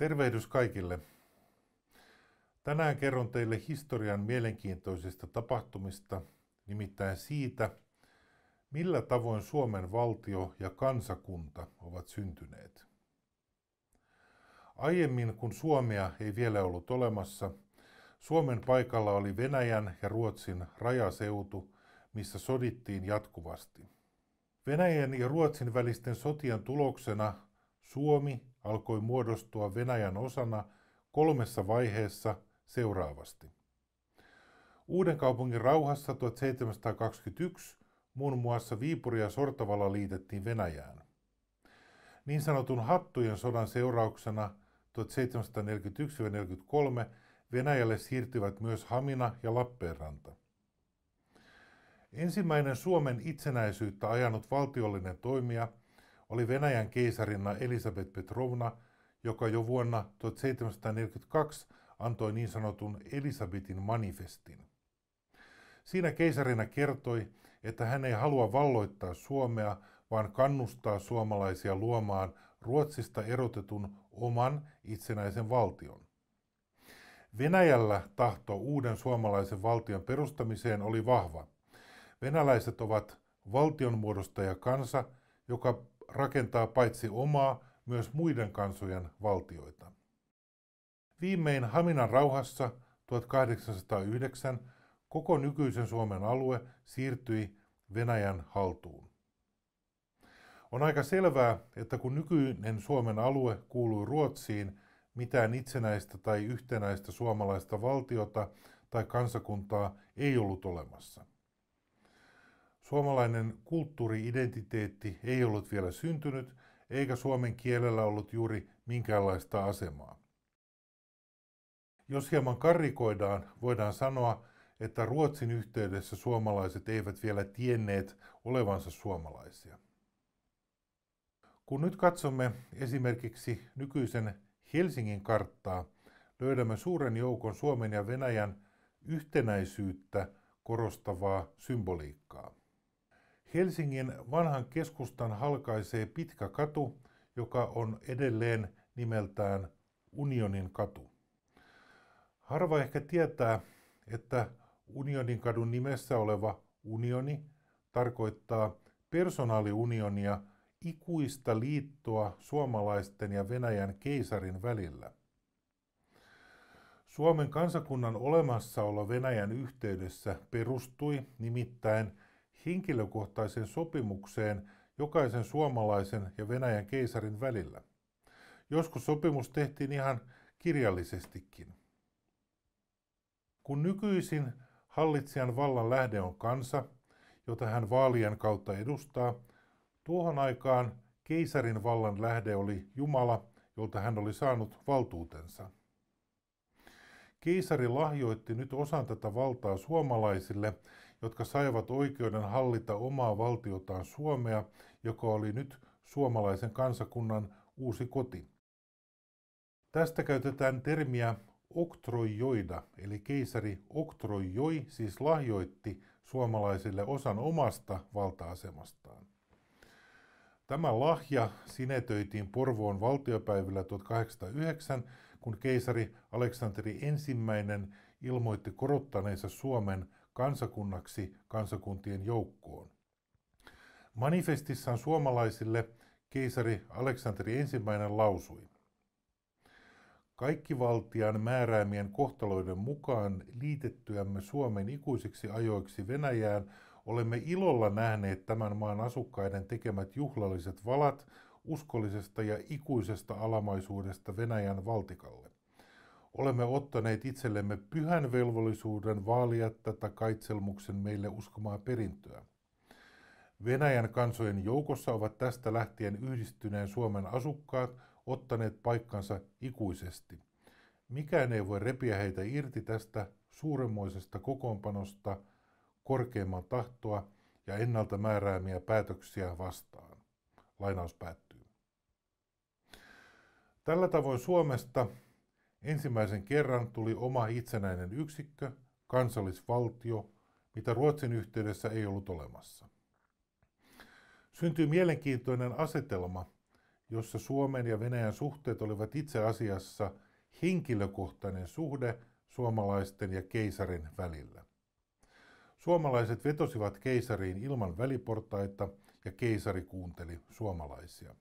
Tervehdys kaikille. Tänään kerron teille historian mielenkiintoisista tapahtumista, nimittäin siitä, millä tavoin Suomen valtio ja kansakunta ovat syntyneet. Aiemmin, kun Suomea ei vielä ollut olemassa, Suomen paikalla oli Venäjän ja Ruotsin rajaseutu, missä sodittiin jatkuvasti. Venäjän ja Ruotsin välisten sotien tuloksena Suomi alkoi muodostua Venäjän osana 3 vaiheessa seuraavasti. Uudenkaupungin rauhassa 1721 muun muassa Viipuri ja Sortavala liitettiin Venäjään. Niin sanotun Hattujen sodan seurauksena 1741-43 Venäjälle siirtyivät myös Hamina ja Lappeenranta. Ensimmäinen Suomen itsenäisyyttä ajanut valtiollinen toimija oli Venäjän keisarinna Elisabet Petrovna, joka jo vuonna 1742 antoi niin sanotun Elisabetin manifestin. Siinä keisarina kertoi, että hän ei halua valloittaa Suomea, vaan kannustaa suomalaisia luomaan Ruotsista erotetun oman itsenäisen valtion. Venäjällä tahto uuden suomalaisen valtion perustamiseen oli vahva. Venäläiset ovat valtionmuodostajakansa, joka rakentaa paitsi omaa, myös muiden kansojen valtioita. Viimein Haminan rauhassa 1809 koko nykyisen Suomen alue siirtyi Venäjän haltuun. On aika selvää, että kun nykyinen Suomen alue kuului Ruotsiin, mitään itsenäistä tai yhtenäistä suomalaista valtiota tai kansakuntaa ei ollut olemassa. Suomalainen kulttuuri-identiteetti ei ollut vielä syntynyt, eikä suomen kielellä ollut juuri minkäänlaista asemaa. Jos hieman karrikoidaan, voidaan sanoa, että Ruotsin yhteydessä suomalaiset eivät vielä tienneet olevansa suomalaisia. Kun nyt katsomme esimerkiksi nykyisen Helsingin karttaa, löydämme suuren joukon Suomen ja Venäjän yhtenäisyyttä korostavaa symboliikkaa. Helsingin vanhan keskustan halkaisee pitkä katu, joka on edelleen nimeltään Unionin katu. Harva ehkä tietää, että Unionin-kadun nimessä oleva unioni tarkoittaa personaaliunionia, ikuista liittoa suomalaisten ja Venäjän keisarin välillä. Suomen kansakunnan olemassaolo Venäjän yhteydessä perustui nimittäin henkilökohtaiseen sopimukseen jokaisen suomalaisen ja Venäjän keisarin välillä. Joskus sopimus tehtiin ihan kirjallisestikin. Kun nykyisin hallitsijan vallan lähde on kansa, jota hän vaalien kautta edustaa, tuohon aikaan keisarin vallan lähde oli Jumala, jolta hän oli saanut valtuutensa. Keisari lahjoitti nyt osan tätä valtaa suomalaisille, jotka saivat oikeuden hallita omaa valtiotaan Suomea, joka oli nyt suomalaisen kansakunnan uusi koti. Tästä käytetään termiä oktrojoida, eli keisari oktrojoi, siis lahjoitti suomalaisille osan omasta valta-asemastaan. Tämä lahja sinetöitiin Porvoon valtiopäivillä 1809, kun keisari Aleksanteri I ilmoitti korottaneensa Suomen kansakunnaksi kansakuntien joukkoon. Manifestissaan suomalaisille keisari Aleksanteri I lausui: "Kaikkivaltian määräämien kohtaloiden mukaan liitettyämme Suomen ikuisiksi ajoiksi Venäjään olemme ilolla nähneet tämän maan asukkaiden tekemät juhlalliset valat uskollisesta ja ikuisesta alamaisuudesta Venäjän valtikalle. Olemme ottaneet itsellemme pyhän velvollisuuden vaalia tätä kaitselmuksen meille uskomaa perintöä. Venäjän kansojen joukossa ovat tästä lähtien yhdistyneen Suomen asukkaat ottaneet paikkansa ikuisesti. Mikään ei voi repiä heitä irti tästä suuremmoisesta kokoonpanosta korkeimman tahtoa ja ennalta määräämiä päätöksiä vastaan." Lainaus päättyy. Tällä tavoin Suomesta ensimmäisen kerran tuli oma itsenäinen yksikkö, kansallisvaltio, mitä Ruotsin yhteydessä ei ollut olemassa. Syntyi mielenkiintoinen asetelma, jossa Suomen ja Venäjän suhteet olivat itse asiassa henkilökohtainen suhde suomalaisten ja keisarin välillä. Suomalaiset vetosivat keisariin ilman väliportaita ja keisari kuunteli suomalaisia.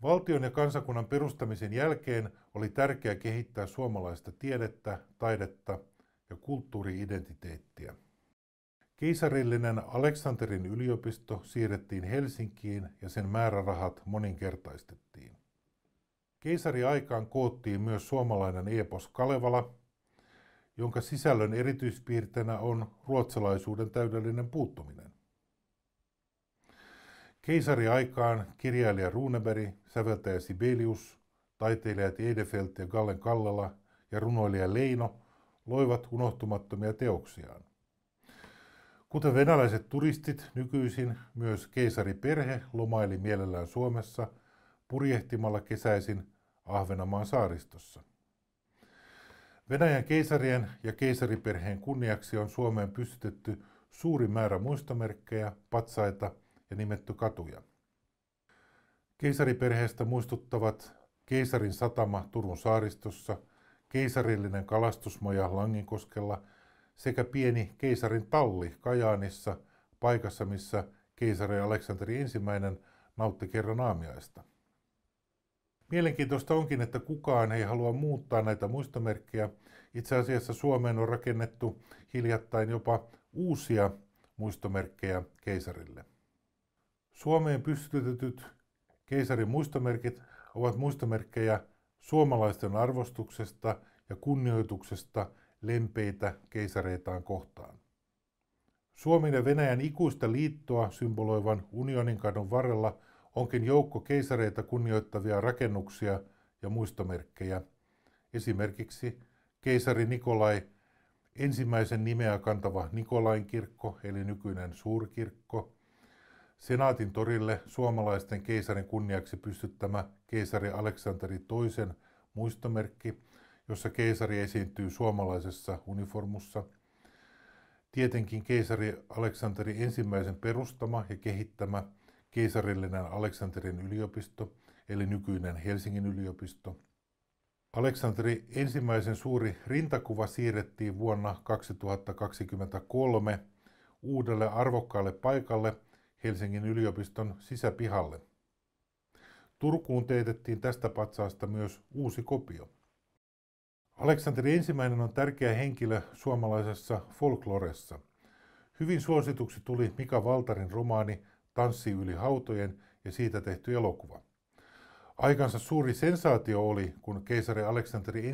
Valtion ja kansakunnan perustamisen jälkeen oli tärkeää kehittää suomalaista tiedettä, taidetta ja kulttuuri-identiteettiä. Keisarillinen Aleksanterin yliopisto siirrettiin Helsinkiin ja sen määrärahat moninkertaistettiin. Keisariaikaan koottiin myös suomalainen epos Kalevala, jonka sisällön erityispiirteenä on ruotsalaisuuden täydellinen puuttuminen. Keisariaikaan kirjailija Runeberg, säveltäjä Sibelius, taiteilijat Edelfelt ja Gallen Kallela ja runoilija Leino loivat unohtumattomia teoksiaan. Kuten venäläiset turistit nykyisin, myös keisariperhe lomaili mielellään Suomessa purjehtimalla kesäisin Ahvenanmaan saaristossa. Venäjän keisarien ja keisariperheen kunniaksi on Suomeen pystytetty suuri määrä muistomerkkejä, patsaita ja nimetty katuja. Keisariperheestä muistuttavat Keisarin satama Turun saaristossa, keisarillinen kalastusmaja Langinkoskella sekä pieni keisarin talli Kajaanissa, paikassa missä keisari Aleksanteri I nautti kerran aamiaista. Mielenkiintoista onkin, että kukaan ei halua muuttaa näitä muistomerkkejä. Itse asiassa Suomeen on rakennettu hiljattain jopa uusia muistomerkkejä keisarille. Suomeen pystytetyt keisarin muistomerkit ovat muistomerkkejä suomalaisten arvostuksesta ja kunnioituksesta lempeitä keisareitaan kohtaan. Suomen ja Venäjän ikuista liittoa symboloivan Unionin-kadun varrella onkin joukko keisareita kunnioittavia rakennuksia ja muistomerkkejä, esimerkiksi keisari Nikolai ensimmäisen nimeä kantava Nikolain kirkko eli nykyinen suurkirkko, Senaatin torille suomalaisten keisarin kunniaksi pystyttämä keisari Aleksanteri II muistomerkki, jossa keisari esiintyy suomalaisessa uniformussa, tietenkin keisari Aleksanteri I perustama ja kehittämä keisarillinen Aleksanterin yliopisto, eli nykyinen Helsingin yliopisto. Aleksanteri I suuri rintakuva siirrettiin vuonna 2023 uudelle arvokkaalle paikalle Helsingin yliopiston sisäpihalle. Turkuun teetettiin tästä patsaasta myös uusi kopio. Aleksanteri I on tärkeä henkilö suomalaisessa folkloressa. Hyvin suosituksi tuli Mika Valtarin romaani Tanssi yli hautojen ja siitä tehty elokuva. Aikansa suuri sensaatio oli, kun keisari Aleksanteri I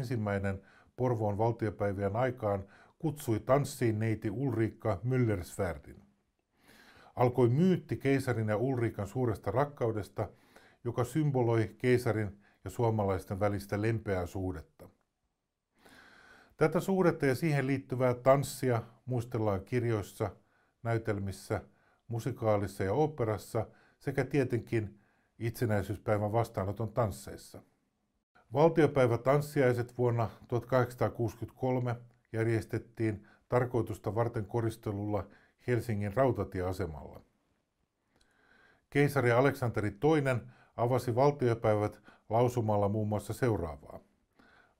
Porvoon valtiopäivien aikaan kutsui tanssiin neiti Ulrika Müllersfärdin. Alkoi myytti keisarin ja Ulrikan suuresta rakkaudesta, joka symboloi keisarin ja suomalaisten välistä lempeää suhdetta. Tätä suhdetta ja siihen liittyvää tanssia muistellaan kirjoissa, näytelmissä, musikaalissa ja oopperassa sekä tietenkin itsenäisyyspäivän vastaanoton tansseissa. Valtiopäivätanssiaiset vuonna 1863 järjestettiin tarkoitusta varten koristelulla Helsingin rautatieasemalla. Keisari Aleksanteri II avasi valtiopäivät lausumalla muun muassa seuraavaa.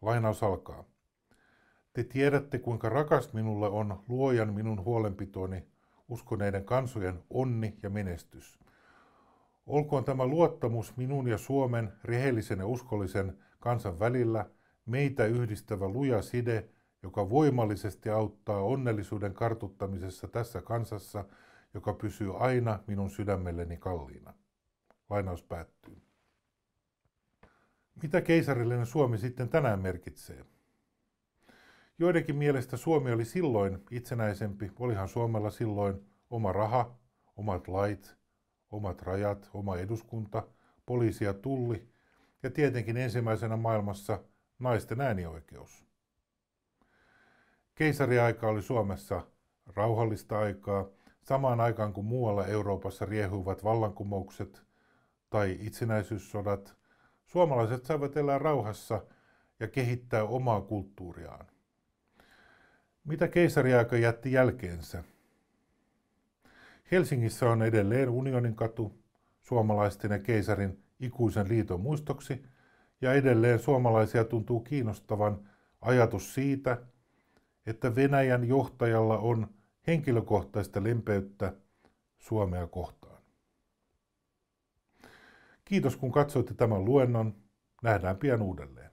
Lainaus alkaa. Te tiedätte, kuinka rakas minulle on luojan minun huolenpitoni, uskoneiden kansojen onni ja menestys. Olkoon tämä luottamus minun ja Suomen rehellisen ja uskollisen kansan välillä meitä yhdistävä luja side, joka voimallisesti auttaa onnellisuuden kartuttamisessa tässä kansassa, joka pysyy aina minun sydämelleni kalliina. Lainaus päättyy. Mitä keisarillinen Suomi sitten tänään merkitsee? Joidenkin mielestä Suomi oli silloin itsenäisempi, olihan Suomella silloin oma raha, omat lait, omat rajat, oma eduskunta, poliisi ja tulli ja tietenkin ensimmäisenä maailmassa naisten äänioikeus. Keisariaika oli Suomessa rauhallista aikaa, samaan aikaan kuin muualla Euroopassa riehuivat vallankumoukset tai itsenäisyyssodat. Suomalaiset saivat elää rauhassa ja kehittää omaa kulttuuriaan. Mitä keisariaika jätti jälkeensä? Helsingissä on edelleen Unionin katu, suomalaisten ja keisarin ikuisen liiton muistoksi, ja edelleen suomalaisia tuntuu kiinnostavan ajatus siitä, että Venäjän johtajalla on henkilökohtaista lempeyttä Suomea kohtaan. Kiitos kun katsoitte tämän luennon. Nähdään pian uudelleen.